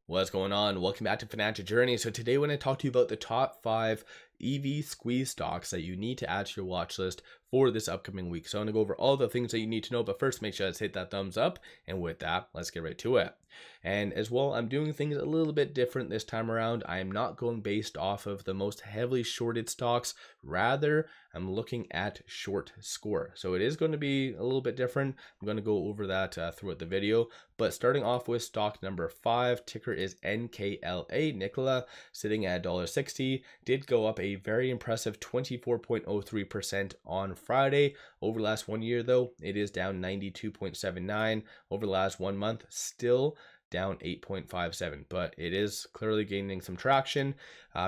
What's going on? Welcome back to Financial Journey. So today when I talk to you about the top 5 EV squeeze stocks that you need to add to your watch list for this upcoming week. So I'm going to go over all the things that you need to know, but first make sure to hit that thumbs up. And with that, let's get right to it. And as well, I'm doing things a little bit different this time around. I am not going based off of the most heavily shorted stocks. Rather, I'm looking at short score. So it is going to be a little bit different. I'm going to go over that throughout the video. But starting off with stock number 5, ticker is NKLA, NKLA, sitting at $1.60. Did go up a very impressive 24.03% on Friday. Over the last 1 year, though, it is down 92.79. Over the last 1 month, still down 8.57, but it is clearly gaining some traction.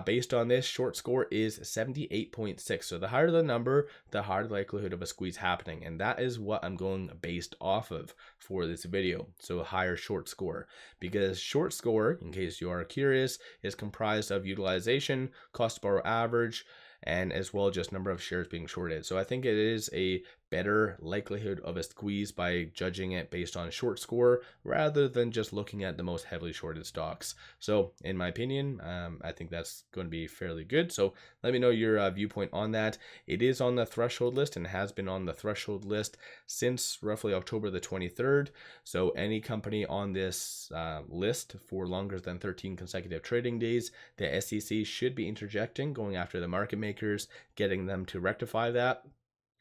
Based on this, short score is 78.6. So the higher the number, the higher the likelihood of a squeeze happening, and that is what I'm going based off of for this video. So a higher short score, because short score, in case you are curious, is comprised of utilization, cost to borrow average, and as well just number of shares being shorted. So I think it is a better likelihood of a squeeze by judging it based on short score rather than just looking at the most heavily shorted stocks. So in my opinion, I think that's going to be fairly good. So let me know your viewpoint on that. It is on the threshold list and has been on the threshold list since roughly October the 23rd. So any company on this list for longer than 13 consecutive trading days, the SEC should be interjecting, going after the market makers, getting them to rectify that.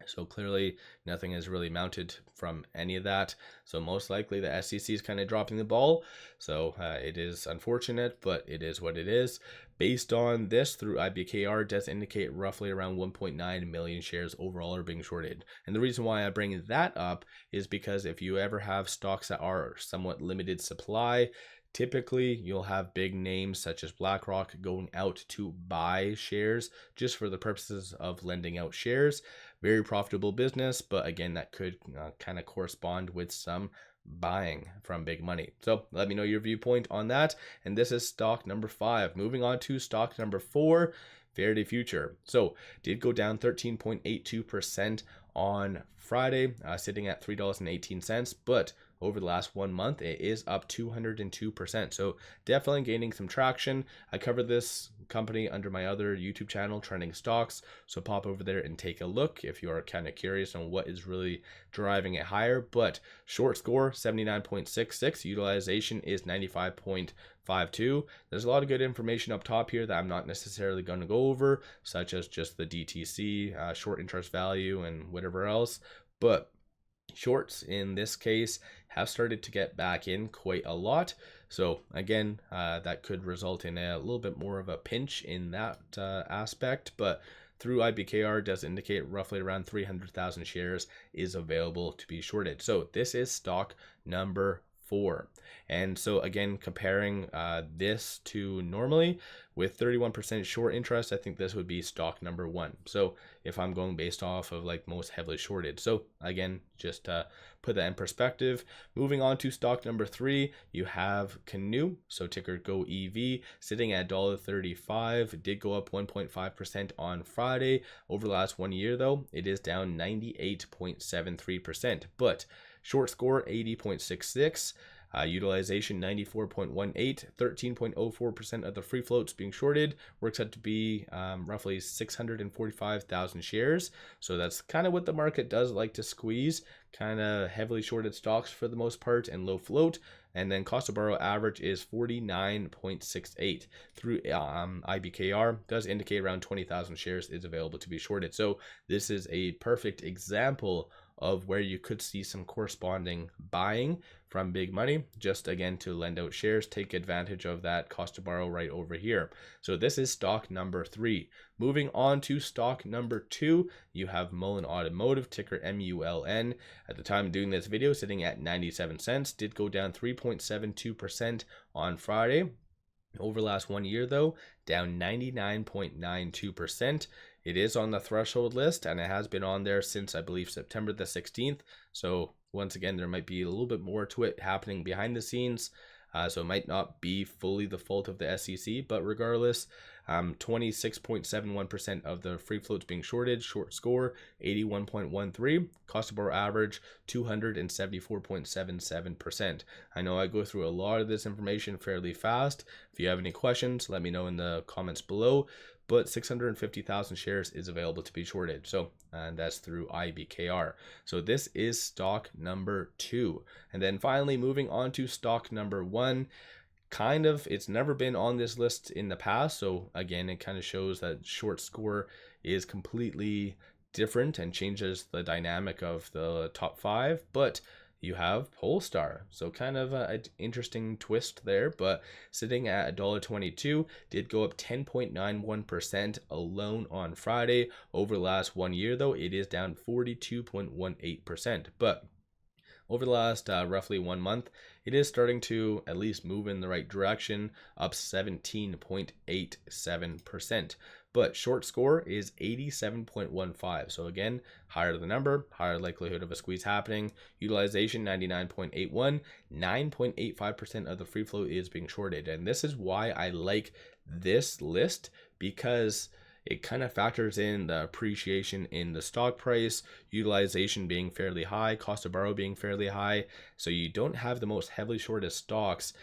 So clearly nothing is really mounted from any of that. So most likely the SEC is kind of dropping the ball. So it is unfortunate, but it is what it is. Based on this through IBKR does indicate roughly around 1.9 million shares overall are being shorted. And the reason why I bring that up is because if you ever have stocks that are somewhat limited supply, typically, you'll have big names such as BlackRock going out to buy shares just for the purposes of lending out shares. Very profitable business, but again, that could kind of correspond with some buying from big money. So let me know your viewpoint on that. And this is stock number 5. Moving on to stock number 4, Faraday Future. So did go down 13.82% on Friday, sitting at $3.18, but over the last 1 month, it is up 202%. So definitely gaining some traction. I covered this company under my other YouTube channel, Trending Stocks. So pop over there and take a look if you are kind of curious on what is really driving it higher. But short score, 79.66. Utilization is 95.52. There's a lot of good information up top here that I'm not necessarily going to go over, such as just the DTC, short interest value, and whatever else. But shorts in this case have started to get back in quite a lot. So again, that could result in a little bit more of a pinch in that aspect, but through IBKR does indicate roughly around 300,000 shares is available to be shorted. So this is stock number 4. And so again, comparing this to normally with 31% short interest, I think this would be stock number 1. So if I'm going based off of like most heavily shorted. So again, just put that in perspective. Moving on to stock number 3, you have Canoe, so ticker GOEV, sitting at $1.35. Did go up 1.5% on Friday. Over the last 1 year though, it is down 98.73%, but short score 80.66. Utilization 94.18, 13.04% of the free floats being shorted, works out to be roughly 645,000 shares. So that's kind of what the market does like to squeeze, kind of heavily shorted stocks for the most part and low float. And then cost to borrow average is 49.68 through IBKR does indicate around 20,000 shares is available to be shorted. So this is a perfect example of where you could see some corresponding buying from big money, just again to lend out shares, take advantage of that cost to borrow right over here. So this is stock number 3. Moving on to stock number 2, you have MULN Automotive, ticker MULN. At the time of doing this video, sitting at 97 cents, did go down 3.72% on Friday. Over the last 1 year though, down 99.92%. It is on the threshold list and it has been on there since I believe September the 16th. So once again, there might be a little bit more to it happening behind the scenes. So it might not be fully the fault of the SEC, but regardless, 26.71% of the free floats being shorted, short score 81.13, cost to borrow average 274.77%. I know I go through a lot of this information fairly fast. If you have any questions, let me know in the comments below. But 650,000 shares is available to be shorted. So, and that's through IBKR. So this is stock number 2. And then finally, moving on to stock number 1. It's never been on this list in the past. So again, it kind of shows that short score is completely different and changes the dynamic of the top 5. But you have Polestar, so kind of an interesting twist there, but sitting at $1.22, did go up 10.91% alone on Friday. Over the last 1 year though, it is down 42.18%, but over the last roughly 1 month, it is starting to at least move in the right direction, up 17.87%. But short score is 87.15. So again, higher the number, higher likelihood of a squeeze happening. Utilization 99.81, 9.85% of the free float is being shorted. And this is why I like this list, because it kind of factors in the appreciation in the stock price, utilization being fairly high, cost of borrow being fairly high. So you don't have the most heavily shorted stocks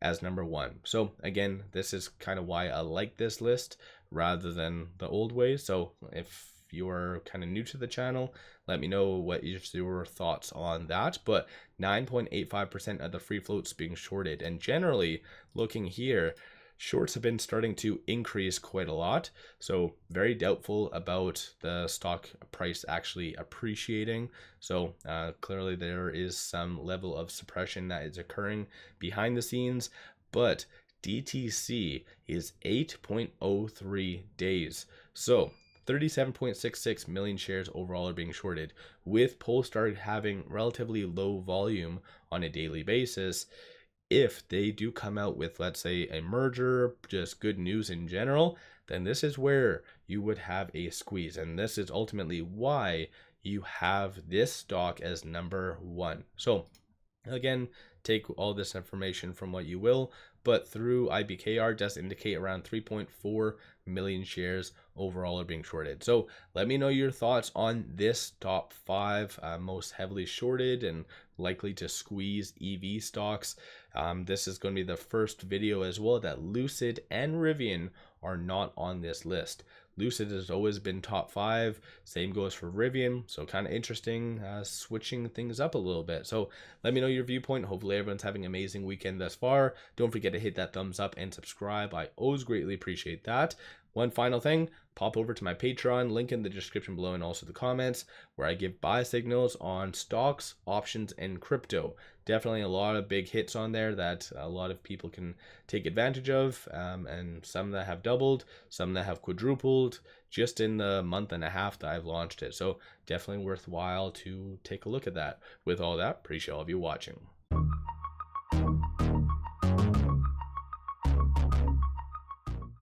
as number 1. So again, this is kind of why I like this list rather than the old way. So if you're kind of new to the channel, let me know what your thoughts on that. But 9.85% of the free floats being shorted, and generally looking here, shorts have been starting to increase quite a lot. So very doubtful about the stock price actually appreciating. So clearly there is some level of suppression that is occurring behind the scenes, but DTC is 8.03 days. So 37.66 million shares overall are being shorted, with Polestar having relatively low volume on a daily basis. If they do come out with, let's say, a merger, just good news in general, then this is where you would have a squeeze. And this is ultimately why you have this stock as number 1. So again, take all this information from what you will, but through IBKR does indicate around 3.4 million shares overall are being shorted. So let me know your thoughts on this top 5 most heavily shorted and likely to squeeze EV stocks. This is going to be the first video as well that Lucid and RIVN are not on this list. Lucid has always been top 5. Same goes for RIVN. So kind of interesting, switching things up a little bit. So let me know your viewpoint. Hopefully everyone's having an amazing weekend thus far. Don't forget to hit that thumbs up and subscribe. I always greatly appreciate that. One final thing, pop over to my Patreon, link in the description below and also the comments, where I give buy signals on stocks, options, and crypto. Definitely a lot of big hits on there that a lot of people can take advantage of, and some that have doubled, some that have quadrupled just in the month and a half that I've launched it. So definitely worthwhile to take a look at that. With all that, appreciate all of you watching.